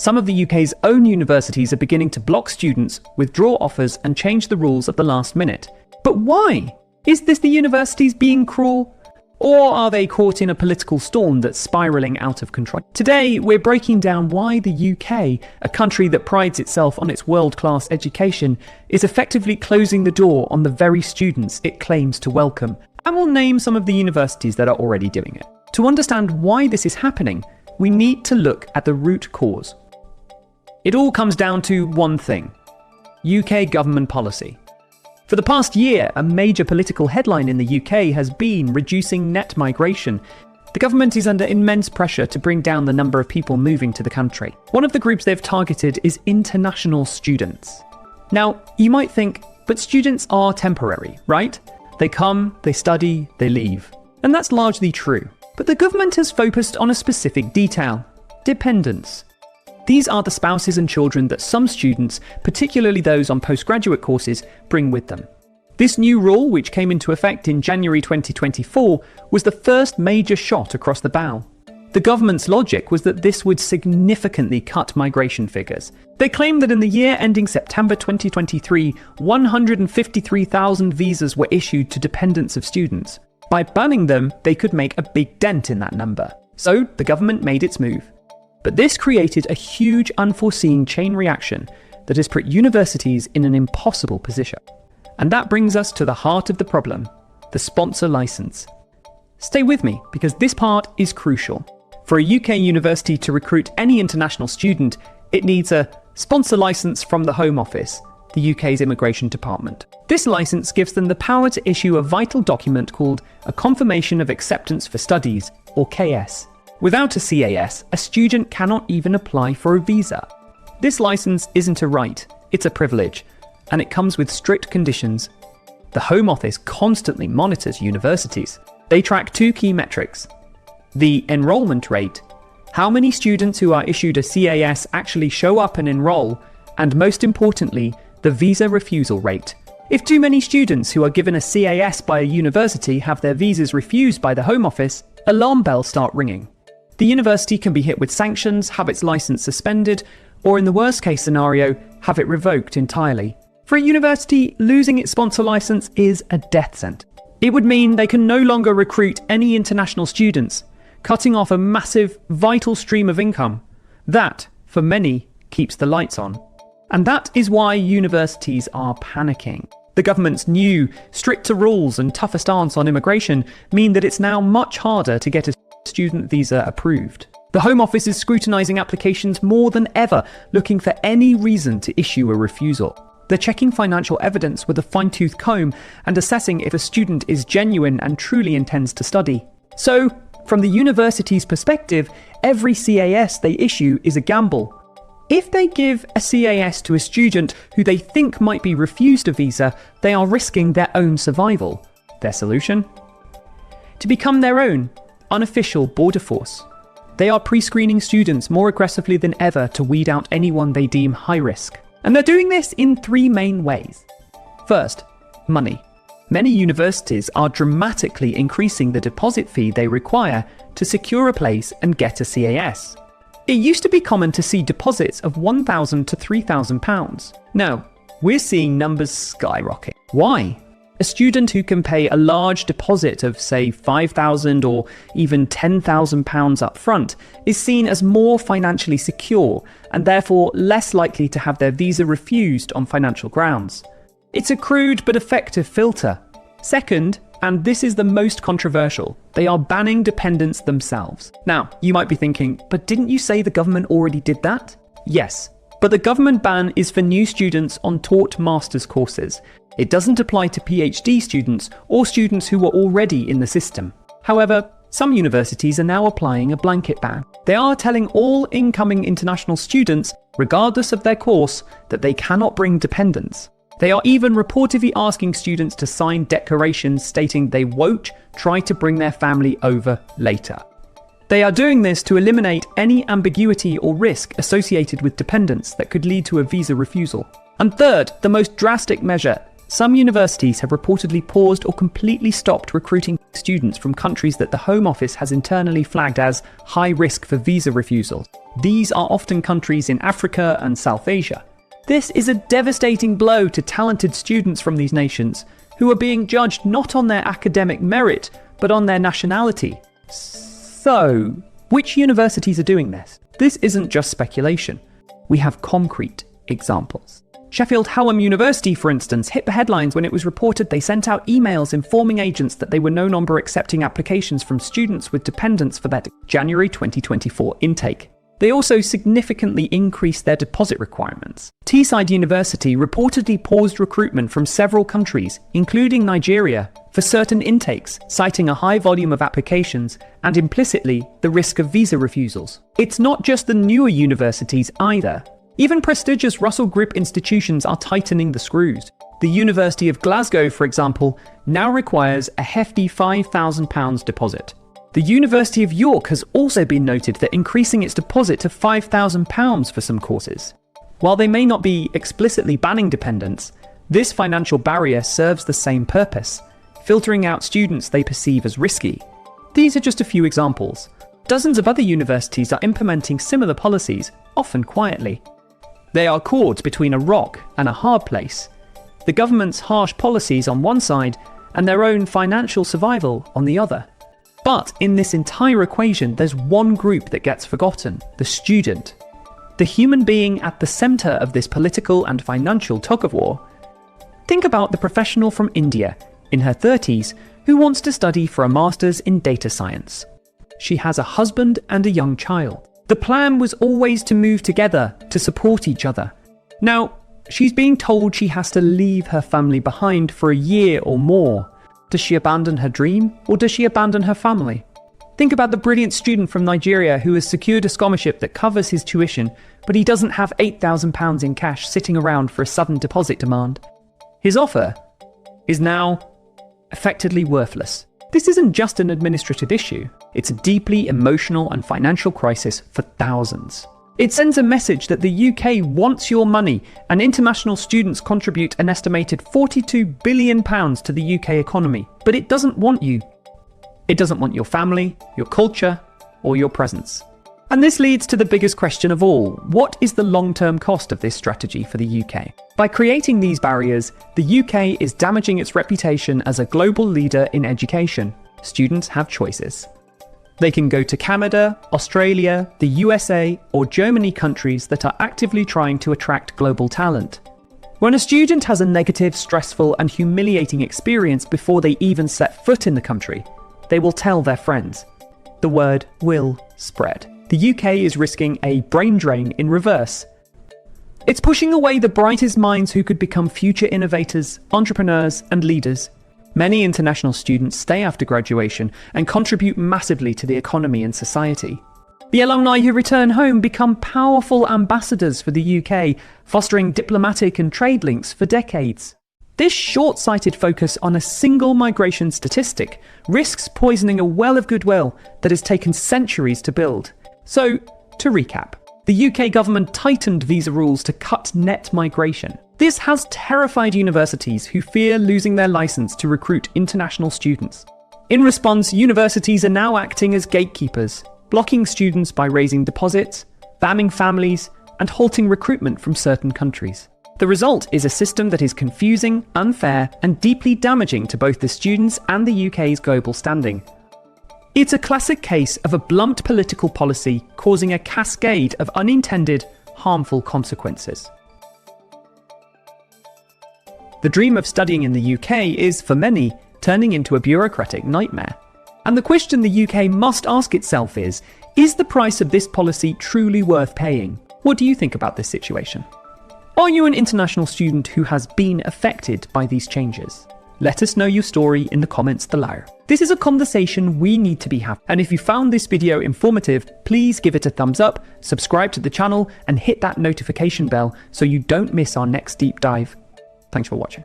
Some of the UK's own universities are beginning to block students, withdraw offers, and change the rules at the last minute. But why? Is this the universities being cruel? Or are they caught in a political storm that's spiralling out of control? Today, we're breaking down why the UK, a country that prides itself on its world-class education, is effectively closing the door on the very students it claims to welcome. And we'll name some of the universities that are already doing it. To understand why this is happening, we need to look at the root cause. It all comes down to one thing: UK government policy. For the past year, a major political headline in the UK has been reducing net migration. The government is under immense pressure to bring down the number of people moving to the country. One of the groups they've targeted is international students. Now, you might think, but students are temporary, right? They come, they study, they leave. And that's largely true. But the government has focused on a specific detail: dependents. These are the spouses and children that some students, particularly those on postgraduate courses, bring with them. This new rule, which came into effect in January 2024, was the first major shot across the bow. The government's logic was that this would significantly cut migration figures. They claimed that in the year ending September 2023, 153,000 visas were issued to dependents of students. By banning them, they could make a big dent in that number. So the government made its move. But this created a huge unforeseen chain reaction that has put universities in an impossible position. And that brings us to the heart of the problem: the sponsor license. Stay with me, because this part is crucial. For a UK university to recruit any international student, it needs a sponsor license from the Home Office, the UK's immigration department. This license gives them the power to issue a vital document called a Confirmation of Acceptance for Studies, or KS. Without a CAS, a student cannot even apply for a visa. This license isn't a right, it's a privilege, and it comes with strict conditions. The Home Office constantly monitors universities. They track two key metrics: the enrolment rate, how many students who are issued a CAS actually show up and enroll, and most importantly, the visa refusal rate. If too many students who are given a CAS by a university have their visas refused by the Home Office, alarm bells start ringing. The university can be hit with sanctions, have its license suspended, or in the worst case scenario, have it revoked entirely. For a university, losing its sponsor license is a death sentence. It would mean they can no longer recruit any international students, cutting off a massive, vital stream of income. That, for many, keeps the lights on. And that is why universities are panicking. The government's new, stricter rules and tougher stance on immigration mean that it's now much harder to get a student visa approved. The Home Office is scrutinising applications more than ever, looking for any reason to issue a refusal. They're checking financial evidence with a fine-tooth comb and assessing if a student is genuine and truly intends to study. So, from the university's perspective, every CAS they issue is a gamble. If they give a CAS to a student who they think might be refused a visa, they are risking their own survival. Their solution? To become their own unofficial border force. They are pre-screening students more aggressively than ever to weed out anyone they deem high risk. And they're doing this in three main ways. First, money. Many universities are dramatically increasing the deposit fee they require to secure a place and get a CAS. It used to be common to see deposits of £1,000 to £3,000. Now, we're seeing numbers skyrocket. Why? A student who can pay a large deposit of, say, £5,000 or even £10,000 up front is seen as more financially secure and therefore less likely to have their visa refused on financial grounds. It's a crude but effective filter. Second, and this is the most controversial, they are banning dependents themselves. Now, you might be thinking, but didn't you say the government already did that? Yes, but the government ban is for new students on taught master's courses. It doesn't apply to PhD students or students who were already in the system. However, some universities are now applying a blanket ban. They are telling all incoming international students, regardless of their course, that they cannot bring dependents. They are even reportedly asking students to sign declarations stating they won't try to bring their family over later. They are doing this to eliminate any ambiguity or risk associated with dependents that could lead to a visa refusal. And third, the most drastic measure, Some universities have reportedly paused or completely stopped recruiting students from countries that the Home Office has internally flagged as high risk for visa refusal. These are often countries in Africa and South Asia. This is a devastating blow to talented students from these nations, who are being judged not on their academic merit, but on their nationality. So, which universities are doing this? This isn't just speculation. We have concrete examples. Sheffield Hallam University, for instance, hit the headlines when it was reported they sent out emails informing agents that they were no longer accepting applications from students with dependents for their January 2024 intake. They also significantly increased their deposit requirements. Teesside University reportedly paused recruitment from several countries, including Nigeria, for certain intakes, citing a high volume of applications and implicitly the risk of visa refusals. It's not just the newer universities either. Even prestigious Russell Group institutions are tightening the screws. The University of Glasgow, for example, now requires a hefty £5,000 deposit. The University of York has also been noted that increasing its deposit to £5,000 for some courses. While they may not be explicitly banning dependents, this financial barrier serves the same purpose, filtering out students they perceive as risky. These are just a few examples. Dozens of other universities are implementing similar policies, often quietly. They are caught between a rock and a hard place. The government's harsh policies on one side and their own financial survival on the other. But in this entire equation, there's one group that gets forgotten: the student. The human being at the centre of this political and financial tug-of-war. Think about the professional from India, in her 30s, who wants to study for a master's in data science. She has a husband and a young child. The plan was always to move together, to support each other. Now, she's being told she has to leave her family behind for a year or more. Does she abandon her dream, or does she abandon her family? Think about the brilliant student from Nigeria who has secured a scholarship that covers his tuition, but he doesn't have £8,000 in cash sitting around for a sudden deposit demand. His offer is now effectively worthless. This isn't just an administrative issue, it's a deeply emotional and financial crisis for thousands. It sends a message that the UK wants your money, and international students contribute an estimated £42 billion to the UK economy, but it doesn't want you. It doesn't want your family, your culture, or your presence. And this leads to the biggest question of all: what is the long-term cost of this strategy for the UK? By creating these barriers, the UK is damaging its reputation as a global leader in education. Students have choices. They can go to Canada, Australia, the USA, or Germany, countries that are actively trying to attract global talent. When a student has a negative, stressful, and humiliating experience before they even set foot in the country, they will tell their friends. The word will spread. The UK is risking a brain drain in reverse. It's pushing away the brightest minds who could become future innovators, entrepreneurs, and leaders. Many international students stay after graduation and contribute massively to the economy and society. The alumni who return home become powerful ambassadors for the UK, fostering diplomatic and trade links for decades. This short-sighted focus on a single migration statistic risks poisoning a well of goodwill that has taken centuries to build. So, to recap, the UK government tightened visa rules to cut net migration. This has terrified universities who fear losing their license to recruit international students. In response, universities are now acting as gatekeepers, blocking students by raising deposits, banning families, and halting recruitment from certain countries. The result is a system that is confusing, unfair, and deeply damaging to both the students and the UK's global standing. It's a classic case of a blunt political policy causing a cascade of unintended, harmful consequences. The dream of studying in the UK is, for many, turning into a bureaucratic nightmare. And the question the UK must ask itself is the price of this policy truly worth paying? What do you think about this situation? Are you an international student who has been affected by these changes? Let us know your story in the comments below. This is a conversation we need to be having. And if you found this video informative, please give it a thumbs up, subscribe to the channel, and hit that notification bell so you don't miss our next deep dive. Thanks for watching.